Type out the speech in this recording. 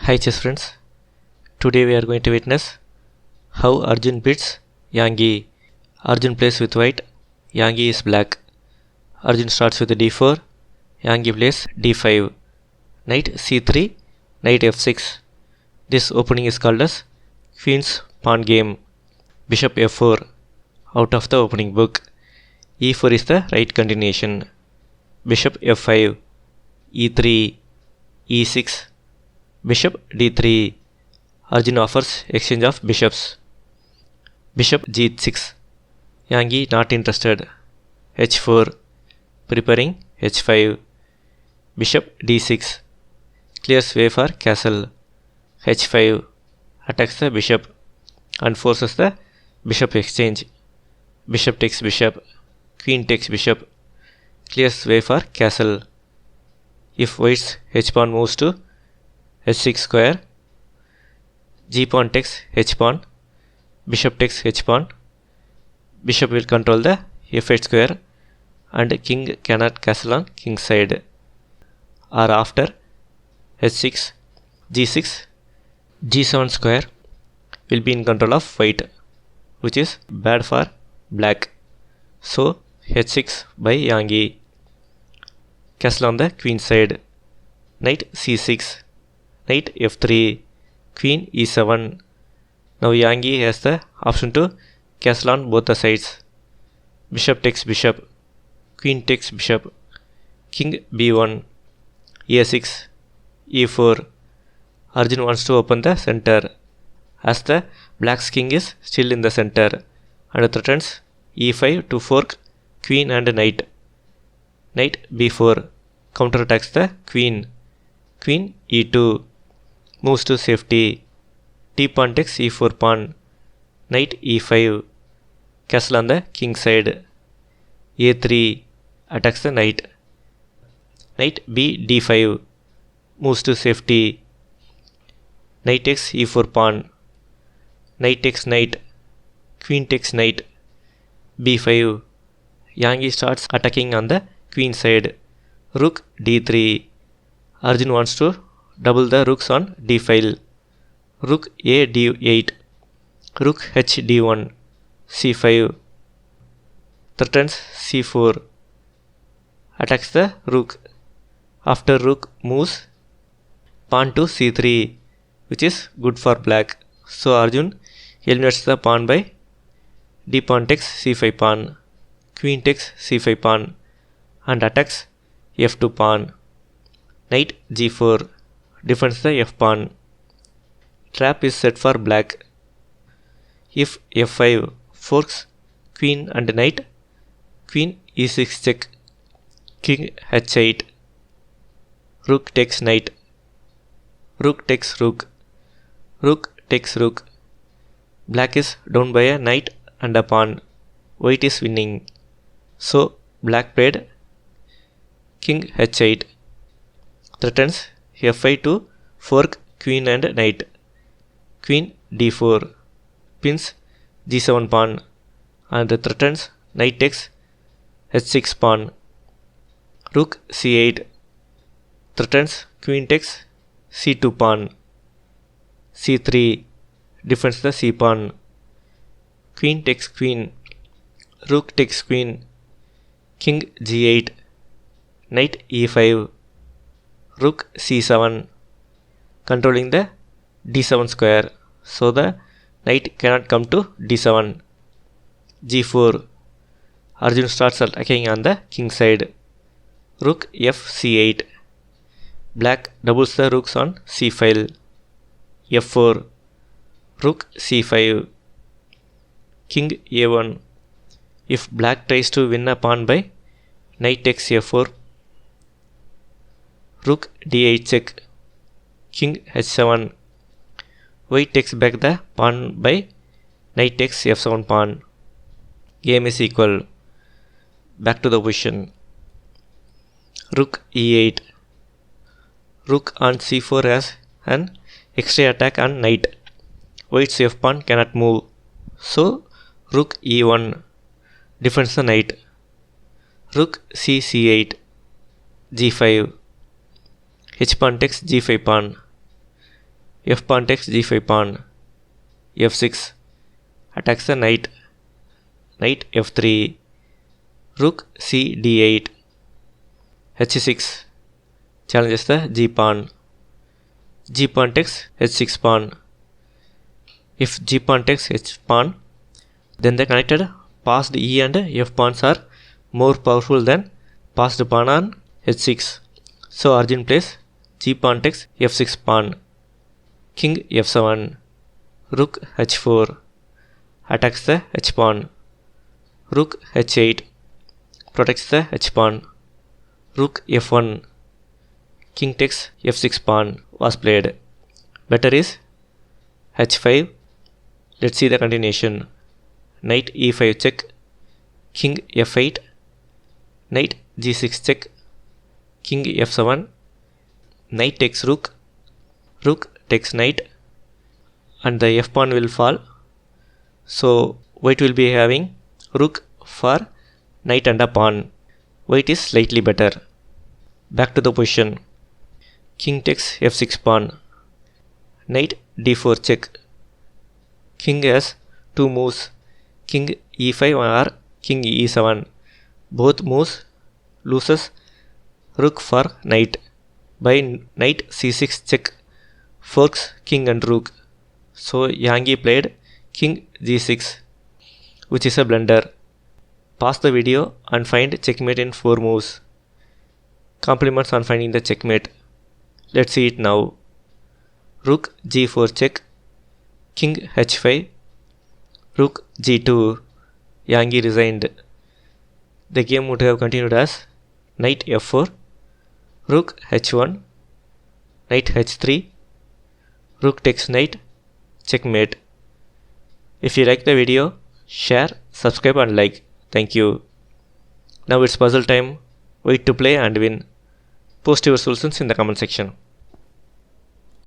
Hi chess friends, today we are going to witness how Arjun beats Yangyi. Arjun plays with white, Yangyi is black. Arjun starts with d4, Yangyi plays d5, knight c3, knight f6. This opening is called as Queen's Pawn Game. Bishop f4, out of the opening book. e4 is the right continuation. Bishop f5, e3, e6, Bishop d3. Arjun offers exchange of bishops. Bishop g6. Yangyi not interested. h4. Preparing h5. Bishop d6. Clears way for castle. h5. Attacks the bishop and forces the bishop exchange. Bishop takes bishop. Queen takes bishop. Clears way for castle. If white's h-pawn moves to h6 square, g-pawn takes h-pawn, bishop takes h-pawn, bishop will control the f8 square and king cannot castle on king side. Or after h6, g6, g7 square will be in control of white, which is bad for black. So h6 by Yangyi. Castle on the queen side. Knight c6. Knight f3, Queen e7. Now Yangyi has the option to castle on both the sides. Bishop takes bishop, Queen takes bishop, King b1, a6, e4. Arjun wants to open the center, as the black's king is still in the center, and threatens e5 to fork Queen and knight. Knight b4 counterattacks the Queen. Queen e2 moves to safety. T-pawn takes e4 pawn. Knight e5. Castle on the king side. a3 attacks the knight. Knight b d5 moves to safety. Knight takes e4 pawn. Knight takes knight. Queen takes knight. b5. Yangyi starts attacking on the queen side. Rook d3. Arjun wants to double the rooks on d file. Rook a d8, rook h d1, c5, threatens c4, attacks the rook. After rook moves, pawn to c3, which is good for black. So Arjun eliminates the pawn by d pawn takes c5 pawn, queen takes c5 pawn, and attacks f2 pawn. Knight g4 defends the f pawn. Trap is set for black. If f5 forks queen and knight, queen e6 check, king h8, rook takes knight, rook takes rook, rook takes rook. Black is down by a knight and a pawn. White is winning. So black played king h8, threatens f5 to fork queen and knight. Queen d4 pins g7 pawn and threatens knight takes h6 pawn. Rook c8 threatens queen takes c2 pawn. c3 defends the c pawn. Queen takes queen. Rook takes queen. King g8. Knight e5. Rook c7 controlling the d7 square, so the knight cannot come to d7. g4. Arjun starts attacking on the king side. Rook f c8. Black doubles the rooks on c file. f4. Rook c5. King a1. If black tries to win a pawn by knight takes f4, rook d8 check, king h7. White takes back the pawn by knight takes f7 pawn. Game is equal. Back to the position. Rook e8. Rook on c4 has an extra attack on knight. White's f pawn cannot move. So rook e1 defends the knight. Rook c8, g5, h pawn takes g5 pawn, f pawn takes g5 pawn, f6 attacks the knight, knight f3, rook c d8, h6 challenges the g pawn, g pawn takes h6 pawn. If g pawn takes h pawn, then the connected passed e and f pawns are more powerful than passed pawn on h6. So Arjun plays g pawn takes f6 pawn, king f7, rook h4 attacks the h pawn, rook h8 protects the h pawn, rook f1, king takes f6 pawn was played. Better is h5. Let's see the continuation. Knight e5 check, king f8, knight g6 check, king f7, knight takes rook, rook takes knight, and the f pawn will fall. So white will be having rook for knight and a pawn. White is slightly better. Back to the position. King takes f6 pawn, knight d4 check, king has two moves, king e5 or king e7. Both moves loses rook for knight. By knight c6 check forks king and rook. So Yangyi played king g6, which is a blunder. Pause the video and find checkmate in 4 moves. Compliments on finding the checkmate. Let's see it now. Rook g4 check, king h5, rook g2. Yangyi resigned. The game would have continued as knight f4, rook h1, knight h3, rook takes knight, checkmate. If you like the video, share, subscribe and like. Thank you. Now it's puzzle time. Wait to play and win. Post your solutions in the comment section.